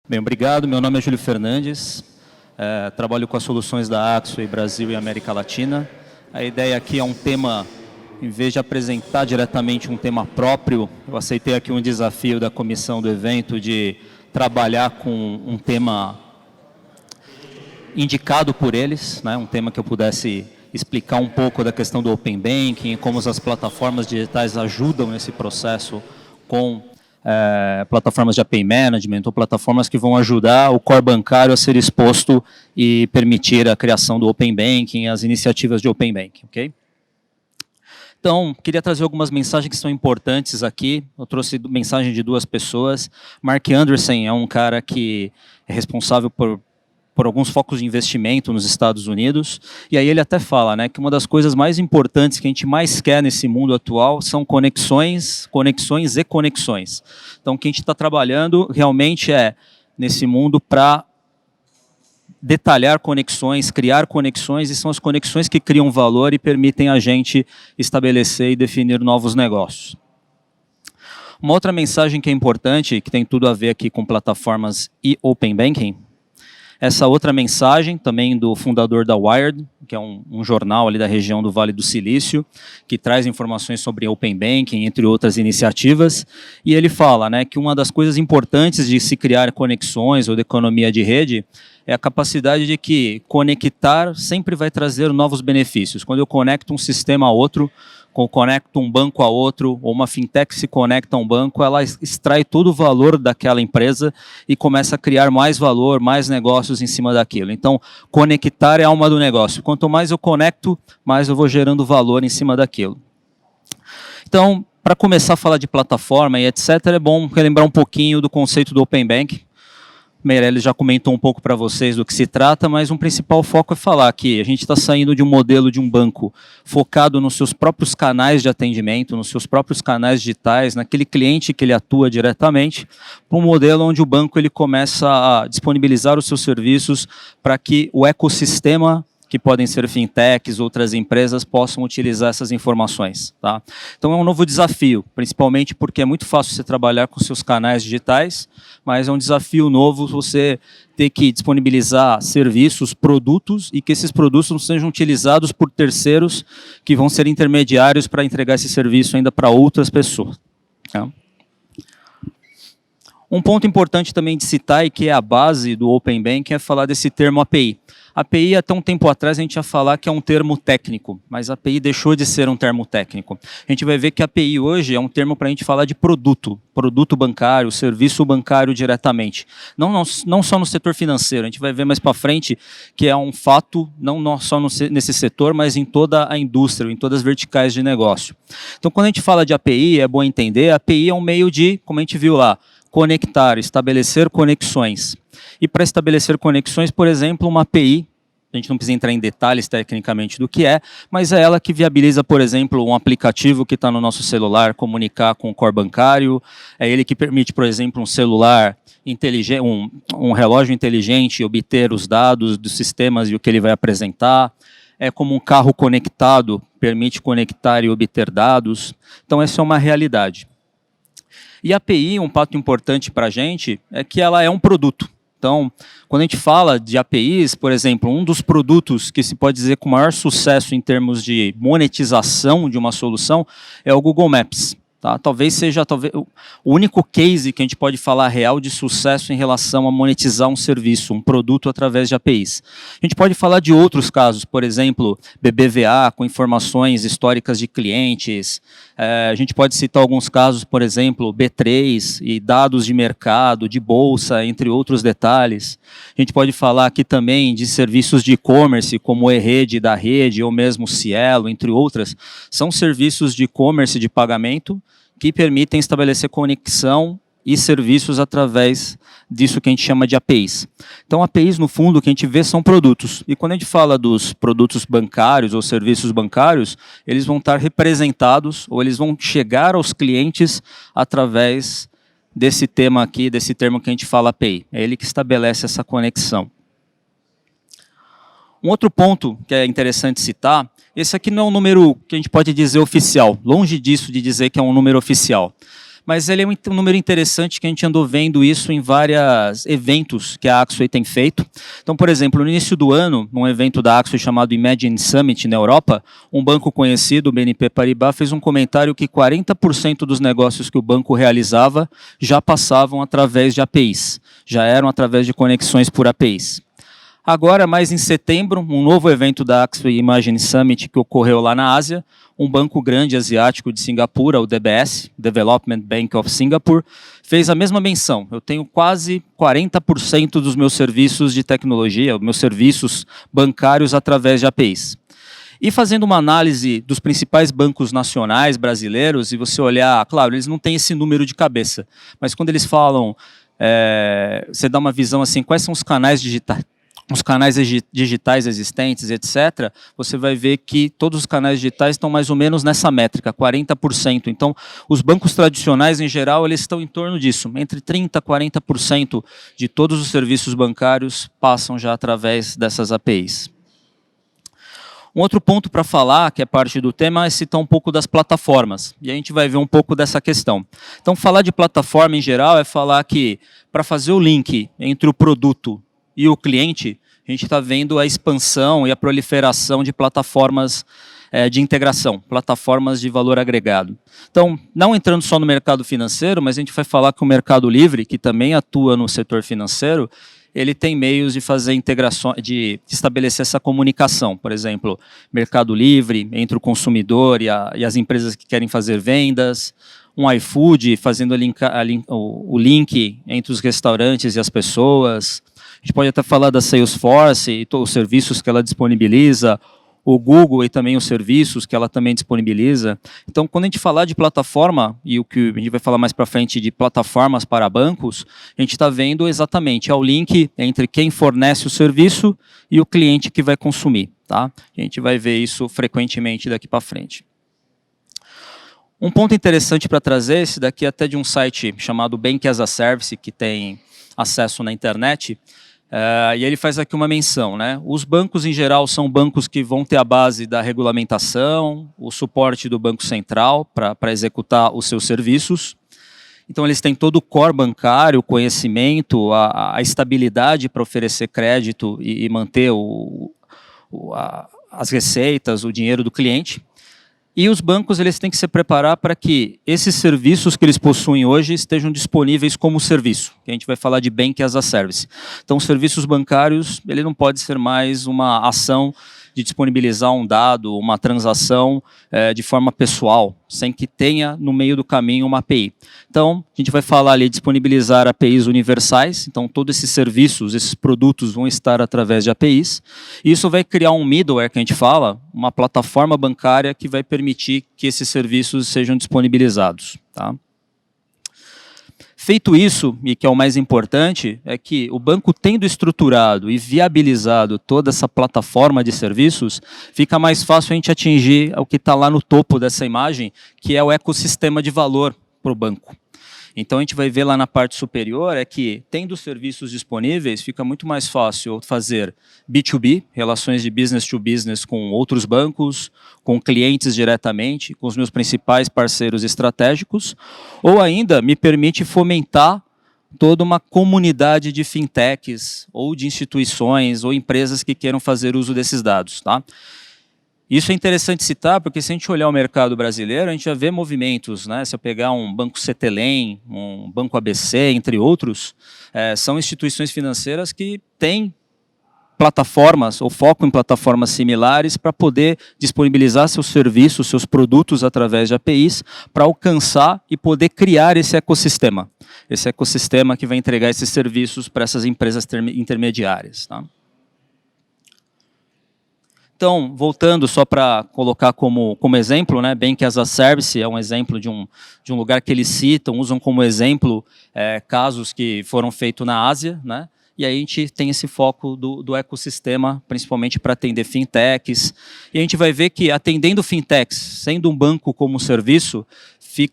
Bem, obrigado. Meu nome é Júlio Fernandes. Trabalho com as soluções da Axway Brasil e América Latina. A ideia aqui é um tema, em vez de apresentar diretamente um tema próprio, eu aceitei aqui um desafio da comissão do evento de trabalhar com um tema indicado por eles, né? Um tema que eu pudesse explicar um pouco da questão do Open Banking e como as plataformas digitais ajudam nesse processo com plataformas de API Management ou plataformas que vão ajudar o core bancário a ser exposto e permitir a criação do Open Banking, as iniciativas de Open Banking, ok? Então, queria trazer algumas mensagens que são importantes aqui. Eu trouxe mensagem de duas pessoas. Mark Anderson é um cara que é responsável por alguns focos de investimento nos Estados Unidos, e aí ele até fala, né, que uma das coisas mais importantes que a gente mais quer nesse mundo atual são conexões, conexões e conexões. Então, o que a gente está trabalhando realmente é, nesse mundo, para detalhar conexões, criar conexões, e são as conexões que criam valor e permitem a gente estabelecer e definir novos negócios. Uma outra mensagem que é importante, que tem tudo a ver aqui com plataformas e Open Banking, essa outra mensagem, também do fundador da Wired, que é um jornal ali da região do Vale do Silício, que traz informações sobre Open Banking, entre outras iniciativas, e ele fala, né, que uma das coisas importantes de se criar conexões ou de economia de rede é a capacidade de que conectar sempre vai trazer novos benefícios. Quando eu conecto um sistema a outro, conecto um banco a outro, ou uma fintech se conecta a um banco, ela extrai todo o valor daquela empresa e começa a criar mais valor, mais negócios em cima daquilo. Então, conectar é a alma do negócio. Quanto mais eu conecto, mais eu vou gerando valor em cima daquilo. Então, para começar a falar de plataforma e etc., é bom relembrar um pouquinho do conceito do Open Banking. Meirelles já comentou um pouco para vocês do que se trata, mas um principal foco é falar que a gente está saindo de um modelo de um banco focado nos seus próprios canais de atendimento, nos seus próprios canais digitais, naquele cliente que ele atua diretamente, para um modelo onde o banco ele começa a disponibilizar os seus serviços para que o ecossistema, que podem ser fintechs, outras empresas, possam utilizar essas informações. Tá? Então é um novo desafio, principalmente porque é muito fácil você trabalhar com seus canais digitais, mas é um desafio novo você ter que disponibilizar serviços, produtos, e que esses produtos não sejam utilizados por terceiros que vão ser intermediários para entregar esse serviço ainda para outras pessoas. Tá? Um ponto importante também de citar, e que é a base do Open Banking, é falar desse termo API. API, até um tempo atrás, a gente ia falar que é um termo técnico, mas a API deixou de ser um termo técnico. A gente vai ver que a API hoje é um termo para a gente falar de produto bancário, serviço bancário diretamente. Não só no setor financeiro, a gente vai ver mais para frente que é um fato, não só nesse setor, mas em toda a indústria, em todas as verticais de negócio. Então, quando a gente fala de API, é bom entender, a API é um meio de, como a gente viu lá, conectar, estabelecer conexões. E para estabelecer conexões, por exemplo, uma API, a gente não precisa entrar em detalhes tecnicamente do que é, mas é ela que viabiliza, por exemplo, um aplicativo que está no nosso celular comunicar com o core bancário, é ele que permite, por exemplo, um celular inteligente, um relógio inteligente obter os dados dos sistemas e o que ele vai apresentar, é como um carro conectado, permite conectar e obter dados. Então essa é uma realidade. E a API, um fato importante para a gente, é que ela é um produto. Então, quando a gente fala de APIs, por exemplo, um dos produtos que se pode dizer com maior sucesso em termos de monetização de uma solução é o Google Maps. Tá? Talvez seja o único case que a gente pode falar real de sucesso em relação a monetizar um serviço, um produto através de APIs. A gente pode falar de outros casos, por exemplo, BBVA com informações históricas de clientes. A gente pode citar alguns casos, por exemplo, B3 e dados de mercado, de bolsa, entre outros detalhes. A gente pode falar aqui também de serviços de e-commerce, como o eRede da Rede, ou mesmo o Cielo, entre outras. São serviços de e-commerce de pagamento que permitem estabelecer conexão e serviços através disso que a gente chama de APIs. Então, APIs, no fundo, o que a gente vê são produtos. E quando a gente fala dos produtos bancários ou serviços bancários, eles vão estar representados ou eles vão chegar aos clientes através desse tema aqui, desse termo que a gente fala API. É ele que estabelece essa conexão. Um outro ponto que é interessante citar, esse aqui não é um número que a gente pode dizer oficial, longe disso de dizer que é um número oficial. Mas ele é um número interessante que a gente andou vendo isso em vários eventos que a Axway tem feito. Então, por exemplo, no início do ano, num evento da Axway chamado Imagine Summit na Europa, um banco conhecido, o BNP Paribas, fez um comentário que 40% dos negócios que o banco realizava já passavam através de APIs, já eram através de conexões por APIs. Agora, mais em setembro, um novo evento da Axway Imagine Summit que ocorreu lá na Ásia, um banco grande asiático de Singapura, o DBS, Development Bank of Singapore, fez a mesma menção. Eu tenho quase 40% dos meus serviços de tecnologia, meus serviços bancários através de APIs. E fazendo uma análise dos principais bancos nacionais brasileiros, e você olhar, claro, eles não têm esse número de cabeça, mas quando eles falam, você dá uma visão assim, quais são os canais digitais existentes, etc., você vai ver que todos os canais digitais estão mais ou menos nessa métrica, 40%. Então, os bancos tradicionais, em geral, eles estão em torno disso, entre 30% a 40% de todos os serviços bancários passam já através dessas APIs. Um outro ponto para falar, que é parte do tema, é citar um pouco das plataformas. E a gente vai ver um pouco dessa questão. Então, falar de plataforma, em geral, é falar que, para fazer o link entre o produto e o cliente, a gente está vendo a expansão e a proliferação de plataformas de integração, plataformas de valor agregado. Então, não entrando só no mercado financeiro, mas a gente vai falar que o Mercado Livre, que também atua no setor financeiro, ele tem meios de fazer integração, de estabelecer essa comunicação. Por exemplo, Mercado Livre entre o consumidor e as empresas que querem fazer vendas, um iFood fazendo o link entre os restaurantes e as pessoas. A gente pode até falar da Salesforce e os serviços que ela disponibiliza, o Google e também os serviços que ela também disponibiliza. Então, quando a gente falar de plataforma, e o que a gente vai falar mais para frente de plataformas para bancos, a gente está vendo exatamente o link entre quem fornece o serviço e o cliente que vai consumir. Tá? A gente vai ver isso frequentemente daqui para frente. Um ponto interessante para trazer, esse daqui é até de um site chamado Bank as a Service, que tem acesso na internet, e ele faz aqui uma menção, né? Os bancos, em geral, são bancos que vão ter a base da regulamentação, o suporte do Banco Central para executar os seus serviços. Então, eles têm todo o core bancário, o conhecimento, a estabilidade para oferecer crédito e manter as receitas, o dinheiro do cliente. E os bancos eles têm que se preparar para que esses serviços que eles possuem hoje estejam disponíveis como serviço. Que a gente vai falar de Bank as a Service. Então, os serviços bancários, ele não pode ser mais uma ação de disponibilizar um dado, uma transação de forma pessoal, sem que tenha no meio do caminho uma API. Então, a gente vai falar ali de disponibilizar APIs universais, então todos esses serviços, esses produtos vão estar através de APIs, e isso vai criar um middleware, que a gente fala, uma plataforma bancária que vai permitir que esses serviços sejam disponibilizados. Tá? Feito isso, e que é o mais importante, é que o banco tendo estruturado e viabilizado toda essa plataforma de serviços, fica mais fácil a gente atingir o que está lá no topo dessa imagem, que é o ecossistema de valor para o banco. Então, a gente vai ver lá na parte superior é que, tendo serviços disponíveis, fica muito mais fácil fazer B2B, relações de business to business com outros bancos, com clientes diretamente, com os meus principais parceiros estratégicos, ou ainda me permite fomentar toda uma comunidade de fintechs, ou de instituições, ou empresas que queiram fazer uso desses dados. Tá? Isso é interessante citar, porque se a gente olhar o mercado brasileiro, a gente já vê movimentos, né? Se eu pegar um Banco Cetelem, um Banco ABC, entre outros, são instituições financeiras que têm plataformas, ou focam em plataformas similares, para poder disponibilizar seus serviços, seus produtos através de APIs, para alcançar e poder criar esse ecossistema que vai entregar esses serviços para essas empresas intermediárias. Tá? Então, voltando só para colocar como exemplo, né, Bank as a Service é um exemplo de um lugar que eles citam, usam como exemplo casos que foram feitos na Ásia, né, e aí a gente tem esse foco do ecossistema, principalmente para atender fintechs, e a gente vai ver que atendendo fintechs, sendo um banco como serviço,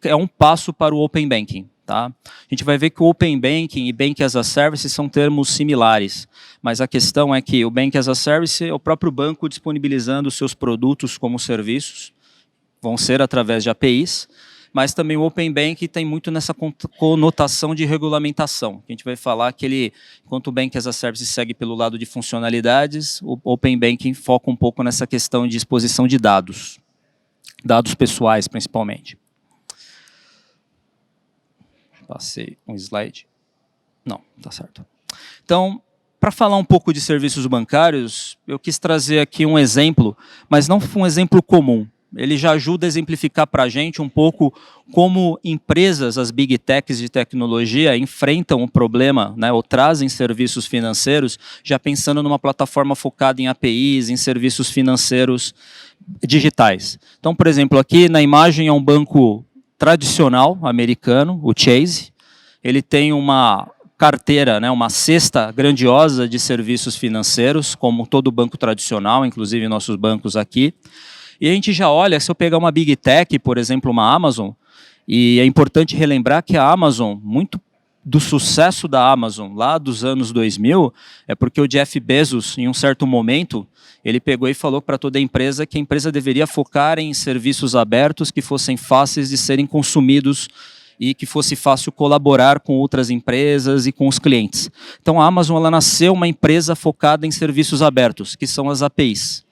é um passo para o Open Banking. Tá? A gente vai ver que o Open Banking e Bank as a Service são termos similares, mas a questão é que o Bank as a Service é o próprio banco disponibilizando os seus produtos como serviços, vão ser através de APIs, mas também o Open Banking tem muito nessa conotação de regulamentação. A gente vai falar que ele, enquanto o Bank as a Service segue pelo lado de funcionalidades, o Open Banking foca um pouco nessa questão de exposição de dados pessoais principalmente. Passei um slide. Não, tá certo. Então, para falar um pouco de serviços bancários, eu quis trazer aqui um exemplo, mas não um exemplo comum. Ele já ajuda a exemplificar para a gente um pouco como empresas, as big techs de tecnologia, enfrentam o problema, né, ou trazem serviços financeiros, já pensando numa plataforma focada em APIs, em serviços financeiros digitais. Então, por exemplo, aqui na imagem é um banco tradicional americano, o Chase. Ele tem uma carteira, né, uma cesta grandiosa de serviços financeiros, como todo banco tradicional, inclusive nossos bancos aqui. E a gente já olha, se eu pegar uma Big Tech, por exemplo, uma Amazon, e é importante relembrar que a Amazon, muito do sucesso da Amazon lá dos anos 2000, é porque o Jeff Bezos, em um certo momento, ele pegou e falou para toda a empresa que a empresa deveria focar em serviços abertos que fossem fáceis de serem consumidos e que fosse fácil colaborar com outras empresas e com os clientes. Então a Amazon ela nasceu uma empresa focada em serviços abertos, que são as APIs.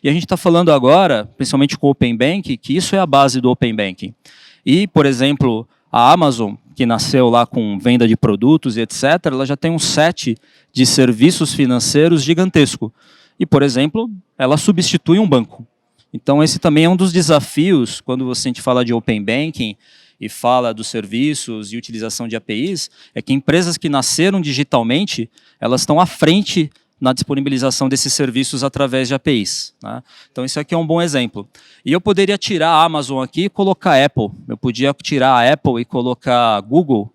E a gente está falando agora, principalmente com o Open Banking, que isso é a base do Open Banking. E, por exemplo, a Amazon, que nasceu lá com venda de produtos e etc., ela já tem um set de serviços financeiros gigantesco. E, por exemplo, ela substitui um banco. Então, esse também é um dos desafios, quando a gente fala de Open Banking e fala dos serviços e utilização de APIs, é que empresas que nasceram digitalmente, elas estão à frente na disponibilização desses serviços através de APIs. Né? Então, isso aqui é um bom exemplo. E eu poderia tirar a Amazon aqui e colocar a Apple. Eu podia tirar a Apple e colocar a Google.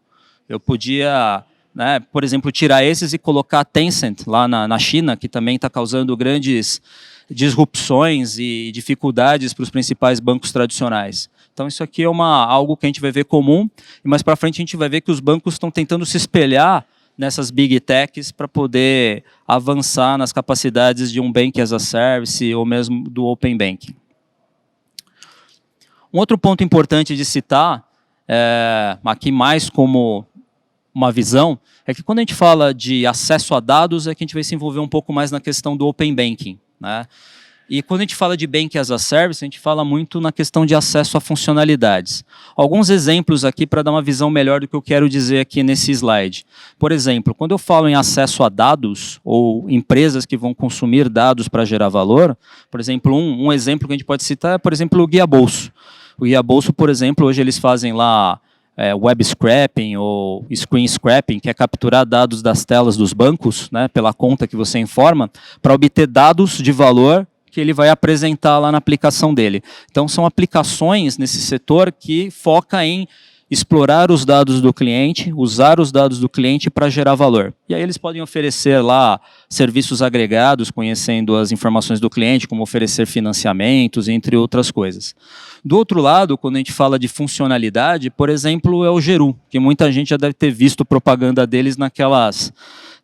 Eu podia, né, por exemplo, tirar esses e colocar a Tencent lá na China, que também está causando grandes disrupções e dificuldades para os principais bancos tradicionais. Então, isso aqui é algo que a gente vai ver comum, e mais para frente a gente vai ver que os bancos estão tentando se espelhar nessas big techs para poder avançar nas capacidades de um Bank as a Service ou mesmo do Open Banking. Um outro ponto importante de citar, aqui mais como uma visão, é que quando a gente fala de acesso a dados, é que a gente vai se envolver um pouco mais na questão do Open Banking. Né? E quando a gente fala de Bank as a Service, a gente fala muito na questão de acesso a funcionalidades. Alguns exemplos aqui para dar uma visão melhor do que eu quero dizer aqui nesse slide. Por exemplo, quando eu falo em acesso a dados, ou empresas que vão consumir dados para gerar valor, por exemplo, um exemplo que a gente pode citar é, por exemplo, o Guia Bolso. O Guia Bolso, por exemplo, hoje eles fazem lá web scraping ou screen scraping, que é capturar dados das telas dos bancos, né, pela conta que você informa, para obter dados de valor que ele vai apresentar lá na aplicação dele. Então, são aplicações nesse setor que foca em explorar os dados do cliente, usar os dados do cliente para gerar valor. E aí eles podem oferecer lá serviços agregados, conhecendo as informações do cliente, como oferecer financiamentos, entre outras coisas. Do outro lado, quando a gente fala de funcionalidade, por exemplo, é o Geru, que muita gente já deve ter visto propaganda deles naquelas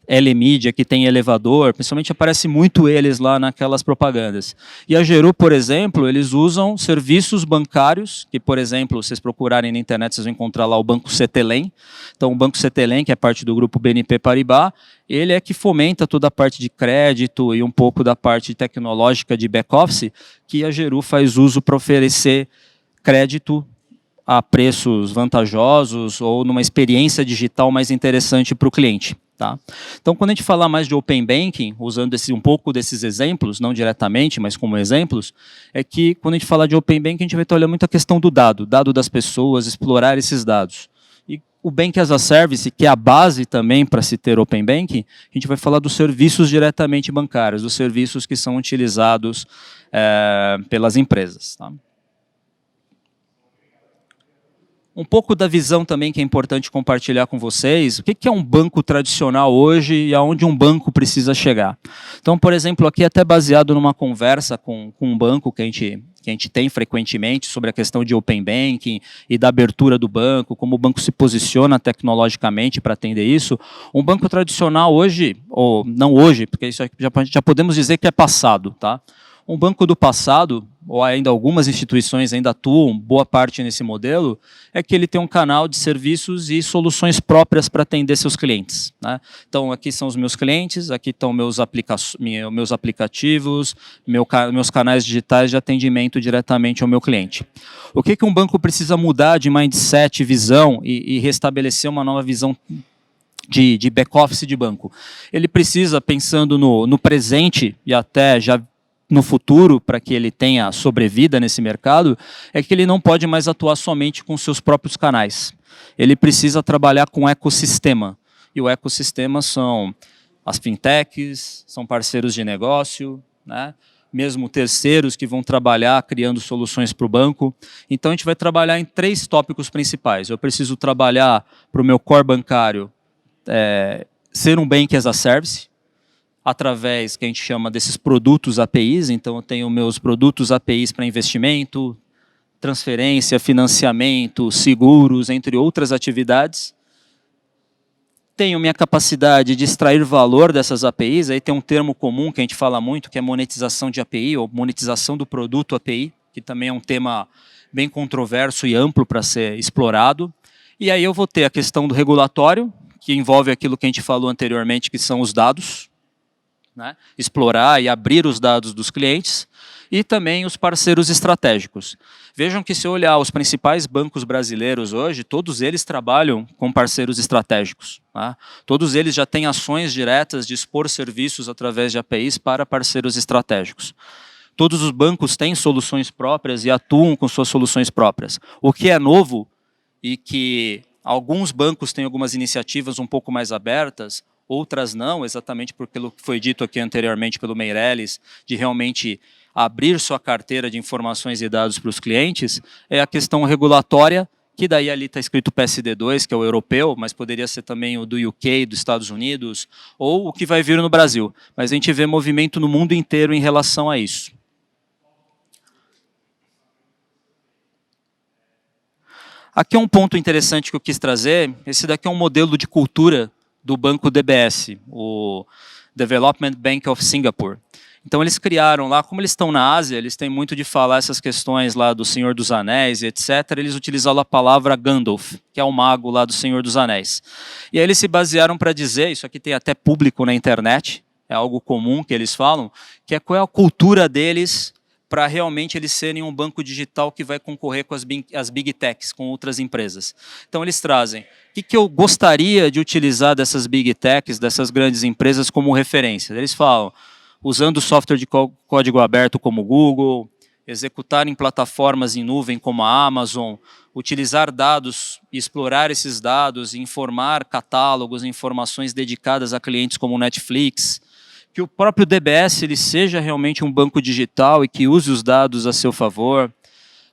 L-Media, que tem elevador, principalmente aparece muito eles lá naquelas propagandas. E a Geru, por exemplo, eles usam serviços bancários, que, por exemplo, se vocês procurarem na internet, vocês vão encontrar lá o Banco Cetelem. Então, o Banco Cetelem, que é parte do grupo BNP Paribas, ele é que fomenta toda a parte de crédito e um pouco da parte tecnológica de back-office, que a Geru faz uso para oferecer crédito a preços vantajosos ou numa experiência digital mais interessante para o cliente. Tá? Então, quando a gente falar mais de Open Banking, usando um pouco desses exemplos, não diretamente, mas como exemplos, é que quando a gente fala de Open Banking, a gente vai estar olhando muito a questão do dado das pessoas, explorar esses dados. E o Bank as a Service, que é a base também para se ter Open Banking, a gente vai falar dos serviços diretamente bancários, dos serviços que são utilizados pelas empresas. Tá? Um pouco da visão também que é importante compartilhar com vocês, o que é um banco tradicional hoje e aonde um banco precisa chegar. Então, por exemplo, aqui até baseado numa conversa com um banco que a gente tem frequentemente sobre a questão de Open Banking e da abertura do banco, como o banco se posiciona tecnologicamente para atender isso. Um banco tradicional hoje, ou não hoje, porque isso já podemos dizer que é passado, tá? Um banco do passado, ou ainda algumas instituições ainda atuam, boa parte nesse modelo, é que ele tem um canal de serviços e soluções próprias para atender seus clientes, né? Então, aqui são os meus clientes, aqui estão meus aplicativos, meus canais digitais de atendimento diretamente ao meu cliente. O que um banco precisa mudar de mindset, visão e restabelecer uma nova visão de back-office de banco? Ele precisa, pensando no presente e até já no futuro, para que ele tenha sobrevida nesse mercado, é que ele não pode mais atuar somente com seus próprios canais. Ele precisa trabalhar com ecossistema. E o ecossistema são as fintechs, são parceiros de negócio, né? Mesmo terceiros que vão trabalhar criando soluções para o banco. Então, a gente vai trabalhar em 3 tópicos principais. Eu preciso trabalhar para o meu core bancário ser um Bank as a Service, através que a gente chama desses produtos APIs. Então, eu tenho meus produtos APIs para investimento, transferência, financiamento, seguros, entre outras atividades. Tenho minha capacidade de extrair valor dessas APIs. Aí tem um termo comum que a gente fala muito, que é monetização de API, ou monetização do produto API, que também é um tema bem controverso e amplo para ser explorado. E aí eu vou ter a questão do regulatório, que envolve aquilo que a gente falou anteriormente, que são os dados, né? Explorar e abrir os dados dos clientes, e também os parceiros estratégicos. Vejam que, se eu olhar os principais bancos brasileiros hoje, todos eles trabalham com parceiros estratégicos, tá? Todos eles já têm ações diretas de expor serviços através de APIs para parceiros estratégicos. Todos os bancos têm soluções próprias e atuam com suas soluções próprias. O que é novo e que alguns bancos têm algumas iniciativas um pouco mais abertas, outras não, exatamente por aquilo que foi dito aqui anteriormente pelo Meirelles, de realmente abrir sua carteira de informações e dados para os clientes, é a questão regulatória, que daí ali está escrito PSD2, que é o europeu, mas poderia ser também o do UK, dos Estados Unidos, ou o que vai vir no Brasil. Mas a gente vê movimento no mundo inteiro em relação a isso. Aqui é um ponto interessante que eu quis trazer. Esse daqui é um modelo de cultura do banco DBS, o Development Bank of Singapore. Então, eles criaram lá, como eles estão na Ásia, eles têm muito de falar essas questões lá do Senhor dos Anéis, etc. Eles utilizaram a palavra Gandalf, que é o mago lá do Senhor dos Anéis. E aí eles se basearam para dizer, isso aqui tem até público na internet, é algo comum que eles falam, que é qual é a cultura deles para realmente eles serem um banco digital que vai concorrer com as Big Techs, com outras empresas. Então, eles trazem o que eu gostaria de utilizar dessas Big Techs, dessas grandes empresas como referência. Eles falam, usando software de código aberto como o Google, executar em plataformas em nuvem como a Amazon, utilizar dados e explorar esses dados, informar catálogos, informações dedicadas a clientes como o Netflix, que o próprio DBS ele seja realmente um banco digital e que use os dados a seu favor,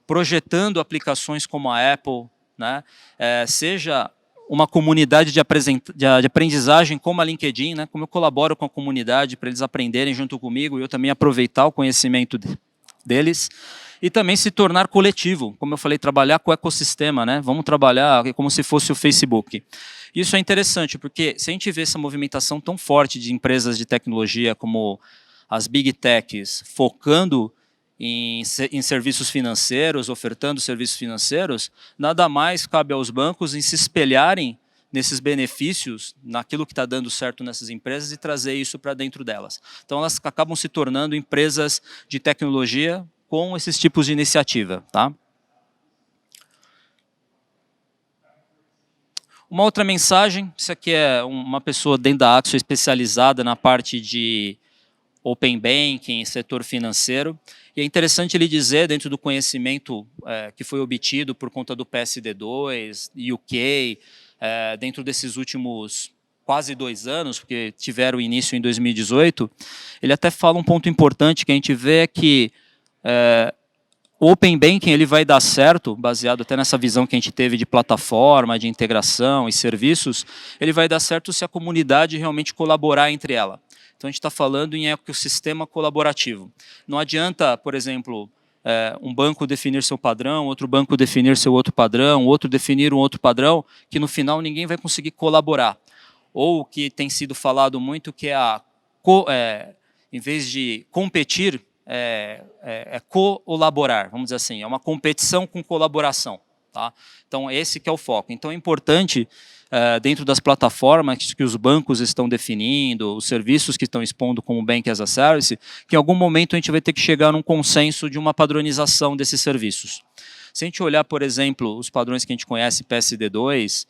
projetando aplicações como a Apple, né? Seja uma comunidade de aprendizagem como a LinkedIn, né? Como eu colaboro com a comunidade para eles aprenderem junto comigo e eu também aproveitar o conhecimento deles, e também se tornar coletivo, como eu falei, trabalhar com o ecossistema, né? Vamos trabalhar como se fosse o Facebook. Isso é interessante, porque se a gente vê essa movimentação tão forte de empresas de tecnologia como as Big Techs, focando em serviços financeiros, ofertando serviços financeiros, nada mais cabe aos bancos em se espelharem nesses benefícios, naquilo que está dando certo nessas empresas e trazer isso para dentro delas. Então, elas acabam se tornando empresas de tecnologia com esses tipos de iniciativa, tá? Uma outra mensagem, isso aqui é uma pessoa dentro da Axo especializada na parte de Open Banking, setor financeiro, e é interessante ele dizer, dentro do conhecimento que foi obtido por conta do PSD2, UK, dentro desses últimos quase 2 anos, porque tiveram início em 2018, ele até fala um ponto importante que a gente vê é que o Open Banking ele vai dar certo, baseado até nessa visão que a gente teve de plataforma, de integração e serviços, ele vai dar certo se a comunidade realmente colaborar entre ela. Então, a gente está falando em ecossistema colaborativo. Não adianta, por exemplo, um banco definir seu padrão, outro banco definir seu outro padrão, outro definir um outro padrão, que no final ninguém vai conseguir colaborar. Ou o que tem sido falado muito, que é em vez de competir, colaborar, vamos dizer assim, é uma competição com colaboração. Tá? Então, esse que é o foco. Então, é importante, dentro das plataformas que os bancos estão definindo, os serviços que estão expondo como Bank as a Service, que em algum momento a gente vai ter que chegar num consenso de uma padronização desses serviços. Se a gente olhar, por exemplo, os padrões que a gente conhece, PSD2,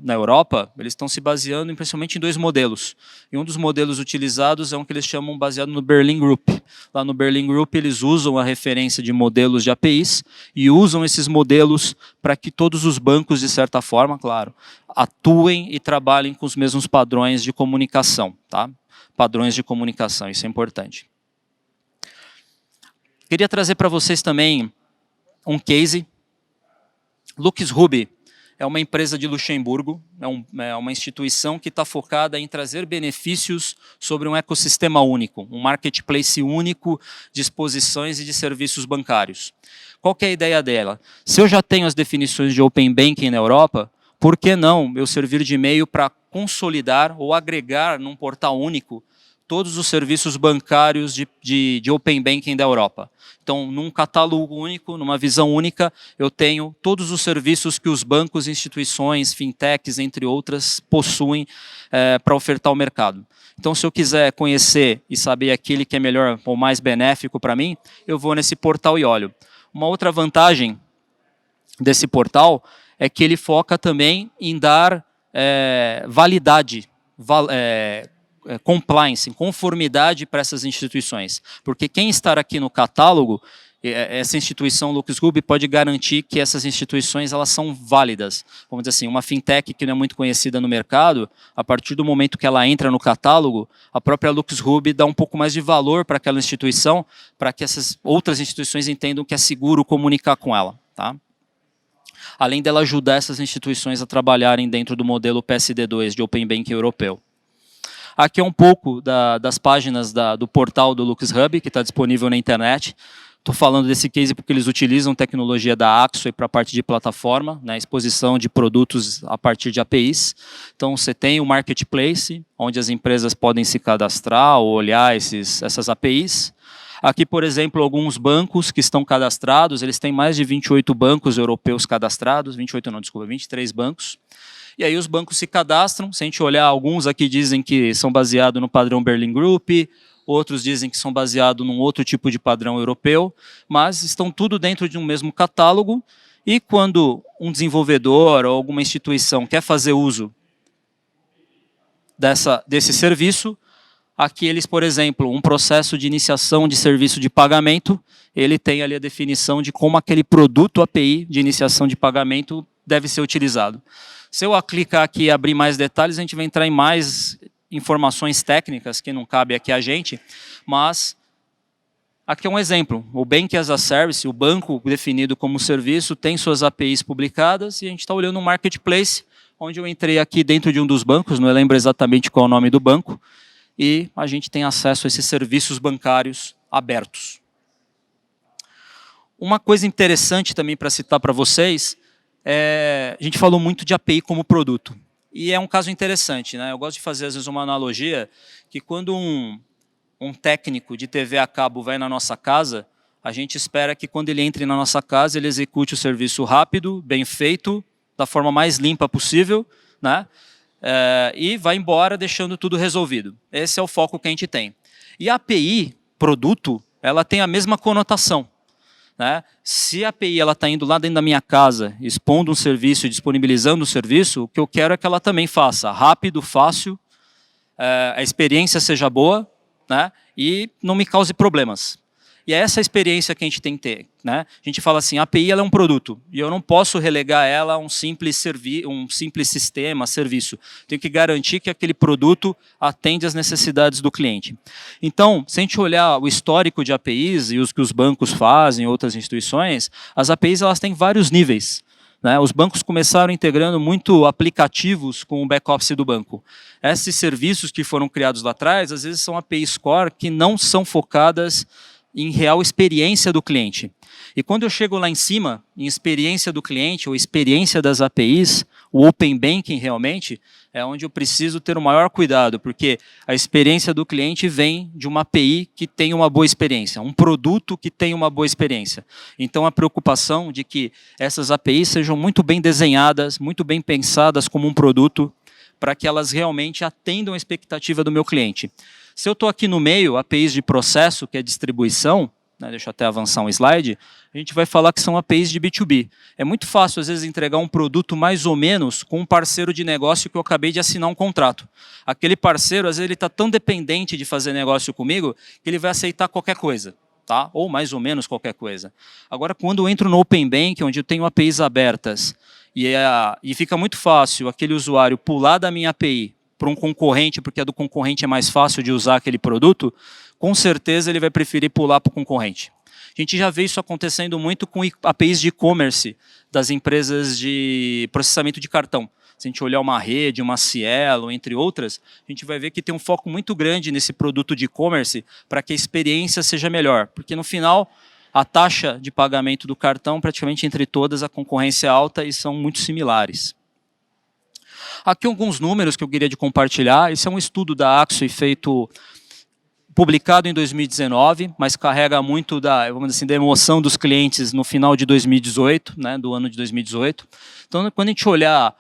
na Europa, eles estão se baseando principalmente em 2 modelos. E um dos modelos utilizados é um que eles chamam baseado no Berlin Group. Lá no Berlin Group, eles usam a referência de modelos de APIs e usam esses modelos para que todos os bancos, de certa forma, claro, atuem e trabalhem com os mesmos padrões de comunicação. Tá? Padrões de comunicação, isso é importante. Queria trazer para vocês também um case. LuxRuby é uma empresa de Luxemburgo, é uma instituição que está focada em trazer benefícios sobre um ecossistema único, um marketplace único de exposições e de serviços bancários. Qual que é a ideia dela? Se eu já tenho as definições de Open Banking na Europa, por que não eu servir de meio para consolidar ou agregar num portal único todos os serviços bancários de Open Banking da Europa? Então, num catálogo único, numa visão única, eu tenho todos os serviços que os bancos, instituições, fintechs, entre outras, possuem para ofertar ao mercado. Então, se eu quiser conhecer e saber aquele que é melhor ou mais benéfico para mim, eu vou nesse portal e olho. Uma outra vantagem desse portal é que ele foca também em dar validade, compliance, conformidade para essas instituições. Porque quem estar aqui no catálogo, essa instituição LuxRuby pode garantir que essas instituições elas são válidas. Vamos dizer assim, uma fintech que não é muito conhecida no mercado, a partir do momento que ela entra no catálogo, a própria LuxRuby dá um pouco mais de valor para aquela instituição, para que essas outras instituições entendam que é seguro comunicar com ela. Tá? Além dela ajudar essas instituições a trabalharem dentro do modelo PSD2 de Open Banking europeu. Aqui é um pouco das páginas do portal do LuxRuby, que está disponível na internet. Estou falando desse case porque eles utilizam tecnologia da Axway para a parte de plataforma, né, exposição de produtos a partir de APIs. Então, você tem o marketplace, onde as empresas podem se cadastrar ou olhar essas APIs. Aqui, por exemplo, alguns bancos que estão cadastrados, eles têm mais de 28 bancos europeus cadastrados, 23 bancos. E aí os bancos se cadastram, se a gente olhar, alguns aqui dizem que são baseados no padrão Berlin Group, outros dizem que são baseados num outro tipo de padrão europeu, mas estão tudo dentro de um mesmo catálogo, e quando um desenvolvedor ou alguma instituição quer fazer uso desse serviço, aqui eles, por exemplo, um processo de iniciação de serviço de pagamento, ele tem ali a definição de como aquele produto API de iniciação de pagamento deve ser utilizado. Se eu clicar aqui e abrir mais detalhes, a gente vai entrar em mais informações técnicas, que não cabe aqui a gente, mas aqui é um exemplo. O Bank as a Service, o banco definido como serviço, tem suas APIs publicadas e a gente está olhando um marketplace, onde eu entrei aqui dentro de um dos bancos, não lembro exatamente qual é o nome do banco, e a gente tem acesso a esses serviços bancários abertos. Uma coisa interessante também para citar para vocês, a gente falou muito de API como produto. E é um caso interessante, né? Eu gosto de fazer, às vezes, uma analogia, que quando um técnico de TV a cabo vai na nossa casa, a gente espera que quando ele entre na nossa casa, ele execute o serviço rápido, bem feito, da forma mais limpa possível, né? E vai embora deixando tudo resolvido. Esse é o foco que a gente tem. E a API, produto, ela tem a mesma conotação. Né? Se a API está indo lá dentro da minha casa, expondo um serviço, disponibilizando o serviço, o que eu quero é que ela também faça rápido, fácil, a experiência seja boa, né? E não me cause problemas. E é essa a experiência que a gente tem que ter. Né? A gente fala assim, a API ela é um produto, e eu não posso relegar ela a um simples sistema, serviço. Tenho que garantir que aquele produto atende às necessidades do cliente. Então, se a gente olhar o histórico de APIs e os que os bancos fazem, outras instituições, as APIs elas têm vários níveis. Né? Os bancos começaram integrando muito aplicativos com o back-office do banco. Esses serviços que foram criados lá atrás, às vezes são APIs core que não são focadas em real experiência do cliente. E quando eu chego lá em cima, em experiência do cliente ou experiência das APIs, o Open Banking realmente é onde eu preciso ter o maior cuidado, porque a experiência do cliente vem de uma API que tem uma boa experiência, um produto que tem uma boa experiência. Então a preocupação de que essas APIs sejam muito bem desenhadas, muito bem pensadas como um produto, para que elas realmente atendam a expectativa do meu cliente. Se eu estou aqui no meio, APIs de processo, que é distribuição, deixa eu até avançar um slide, a gente vai falar que são APIs de B2B. É muito fácil, às vezes, entregar um produto mais ou menos com um parceiro de negócio que eu acabei de assinar um contrato. Aquele parceiro, às vezes, ele está tão dependente de fazer negócio comigo que ele vai aceitar qualquer coisa, tá? Ou mais ou menos qualquer coisa. Agora, quando eu entro no Open Bank, onde eu tenho APIs abertas, e fica muito fácil aquele usuário pular da minha API para um concorrente, porque a do concorrente é mais fácil de usar aquele produto, com certeza ele vai preferir pular para o concorrente. A gente já vê isso acontecendo muito com APIs de e-commerce das empresas de processamento de cartão. Se a gente olhar uma rede, uma Cielo, entre outras, a gente vai ver que tem um foco muito grande nesse produto de e-commerce para que a experiência seja melhor. Porque no final, a taxa de pagamento do cartão, praticamente entre todas, a concorrência é alta e são muito similares. Aqui alguns números que eu queria compartilhar. Esse é um estudo da Axo feito publicado em 2019, mas carrega muito vamos dizer assim, da emoção dos clientes no final de 2018, do ano de 2018. Então, quando a gente olhar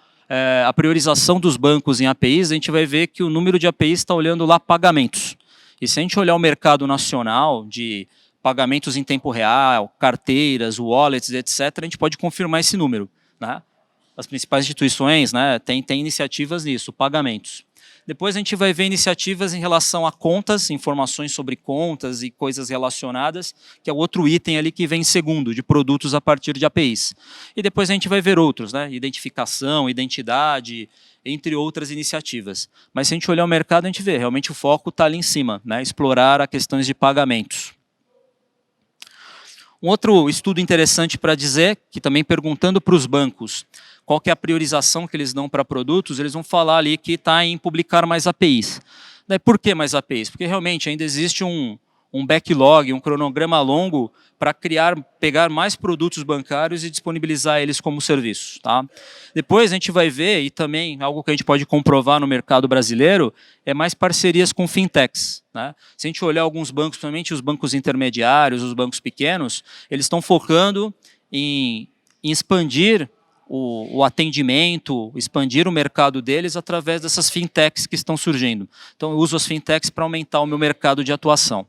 a priorização dos bancos em APIs, a gente vai ver que o número de APIs está olhando lá pagamentos. E se a gente olhar o mercado nacional de pagamentos em tempo real, carteiras, wallets, etc., a gente pode confirmar esse número. As principais instituições têm iniciativas nisso, pagamentos. Depois a gente vai ver iniciativas em relação a contas, informações sobre contas e coisas relacionadas, que é o outro item ali que vem em segundo, de produtos a partir de APIs. E depois a gente vai ver outros, identificação, identidade, entre outras iniciativas. Mas se a gente olhar o mercado, a gente vê, realmente o foco está ali em cima, explorar as questões de pagamentos. Um outro estudo interessante para dizer, que também perguntando para os bancos, qual que é a priorização que eles dão para produtos, eles vão falar ali que está em publicar mais APIs. Por que mais APIs? Porque realmente ainda existe um backlog, um cronograma longo para pegar mais produtos bancários e disponibilizar eles como serviços. Depois a gente vai ver, e também algo que a gente pode comprovar no mercado brasileiro, é mais parcerias com fintechs. Se a gente olhar alguns bancos, principalmente os bancos intermediários, os bancos pequenos, eles estão focando em expandir o atendimento, expandir o mercado deles através dessas fintechs que estão surgindo. Então eu uso as fintechs para aumentar o meu mercado de atuação.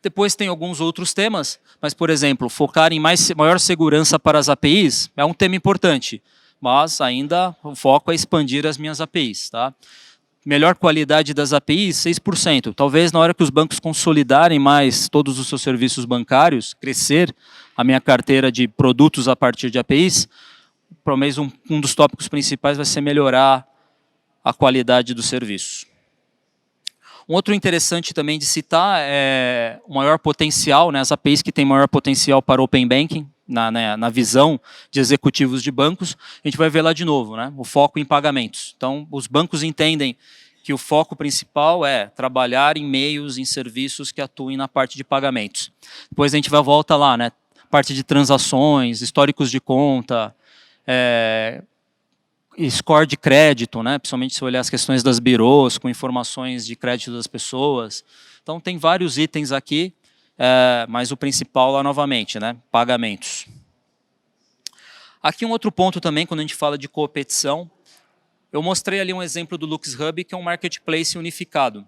Depois tem alguns outros temas, mas, por exemplo, focar em maior segurança para as APIs é um tema importante, mas ainda o foco é expandir as minhas APIs. Melhor qualidade das APIs, 6%. Talvez na hora que os bancos consolidarem mais todos os seus serviços bancários, crescer a minha carteira de produtos a partir de APIs, talvez um dos tópicos principais vai ser melhorar a qualidade do serviço. Um outro interessante também de citar é o maior potencial, as APIs que têm maior potencial para Open Banking, na visão de executivos de bancos, a gente vai ver lá de novo, o foco em pagamentos. Então, os bancos entendem que o foco principal é trabalhar em meios, em serviços que atuem na parte de pagamentos. Depois a gente volta lá, parte de transações, históricos de conta, score de crédito, principalmente se olhar as questões das birôs, com informações de crédito das pessoas. Então, tem vários itens aqui, mas o principal lá novamente, pagamentos. Aqui um outro ponto também, quando a gente fala de competição, eu mostrei ali um exemplo do LuxHub, que é um marketplace unificado.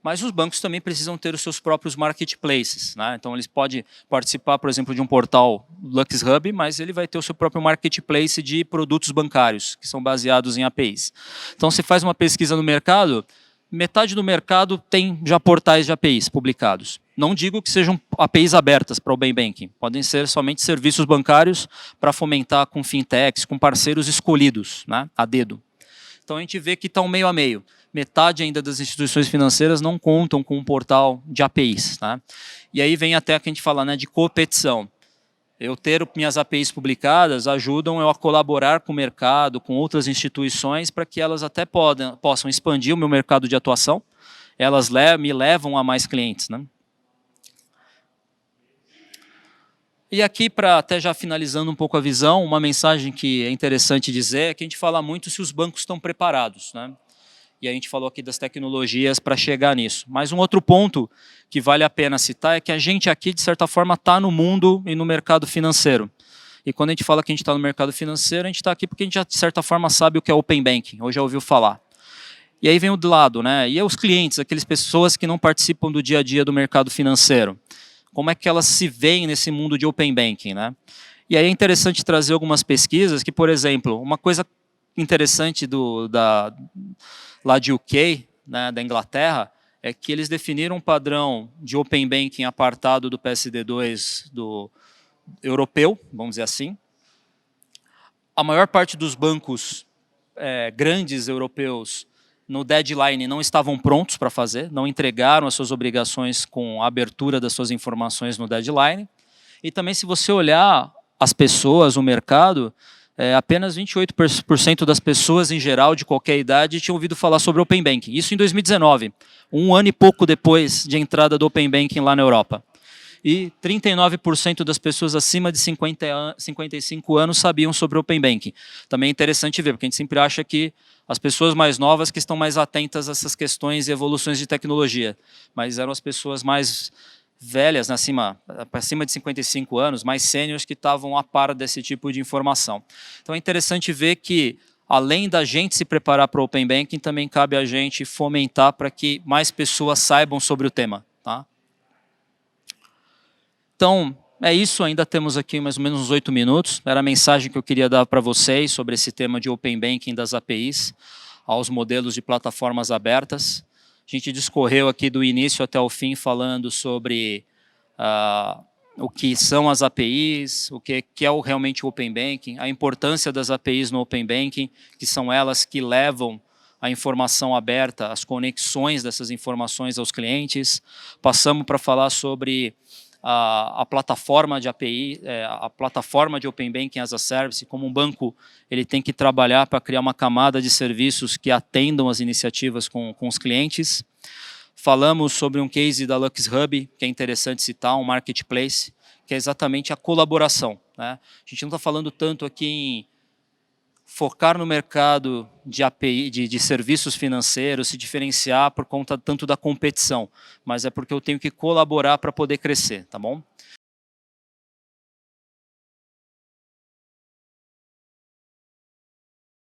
Mas os bancos também precisam ter os seus próprios marketplaces. Então, eles podem participar, por exemplo, de um portal LuxHub, mas ele vai ter o seu próprio marketplace de produtos bancários, que são baseados em APIs. Então, se faz uma pesquisa no mercado, metade do mercado tem já portais de APIs publicados. Não digo que sejam APIs abertas para o Open Banking, podem ser somente serviços bancários para fomentar com fintechs, com parceiros escolhidos, a dedo. Então, a gente vê que está um meio a meio. Metade ainda das instituições financeiras não contam com um portal de APIs. E aí vem até a que a gente fala de competição. Eu ter minhas APIs publicadas ajudam eu a colaborar com o mercado, com outras instituições, para que elas até possam expandir o meu mercado de atuação, elas me levam a mais clientes. E aqui, para até já finalizando um pouco a visão, uma mensagem que é interessante dizer é que a gente fala muito se os bancos estão preparados, né? E a gente falou aqui das tecnologias para chegar nisso. Mas um outro ponto que vale a pena citar é que a gente aqui, de certa forma, está no mundo e no mercado financeiro. E quando a gente fala que a gente está no mercado financeiro, a gente está aqui porque a gente já, de certa forma, sabe o que é Open Banking, ou já ouviu falar. E aí vem o do lado, né? E os clientes, aquelas pessoas que não participam do dia a dia do mercado financeiro. Como é que elas se veem nesse mundo de Open Banking, né? E aí é interessante trazer algumas pesquisas que, por exemplo, uma coisa interessante lá de UK, né, da Inglaterra, é que eles definiram um padrão de Open Banking apartado do PSD2 do europeu, vamos dizer assim. A maior parte dos bancos grandes europeus no deadline não estavam prontos para fazer, não entregaram as suas obrigações com a abertura das suas informações no deadline. E também, se você olhar as pessoas, o mercado, apenas 28% das pessoas em geral, de qualquer idade, tinham ouvido falar sobre Open Banking. Isso em 2019, um ano e pouco depois de entrada do Open Banking lá na Europa. E 39% das pessoas acima de 55 anos sabiam sobre o Open Banking. Também é interessante ver, porque a gente sempre acha que as pessoas mais novas que estão mais atentas a essas questões e evoluções de tecnologia, mas eram as pessoas mais velhas, né, acima de 55 anos, mais sêniores, que estavam a par desse tipo de informação. Então é interessante ver que, além da gente se preparar para o Open Banking, também cabe a gente fomentar para que mais pessoas saibam sobre o tema. Tá? Então, é isso, ainda temos aqui mais ou menos uns 8 minutos. Era a mensagem que eu queria dar para vocês sobre esse tema de Open Banking das APIs, aos modelos de plataformas abertas. A gente discorreu aqui do início até o fim falando sobre o que são as APIs, o que é realmente o Open Banking, a importância das APIs no Open Banking, que são elas que levam a informação aberta, as conexões dessas informações aos clientes. Passamos para falar sobre a plataforma de API, a plataforma de Open Banking as a Service, como um banco ele tem que trabalhar para criar uma camada de serviços que atendam as iniciativas com os clientes. Falamos sobre um case da LuxHub, que é interessante citar, um marketplace, que é exatamente a colaboração. Né? A gente não está falando tanto aqui em focar no mercado de API, de serviços financeiros, se diferenciar por conta tanto da competição, mas é porque eu tenho que colaborar para poder crescer, tá bom?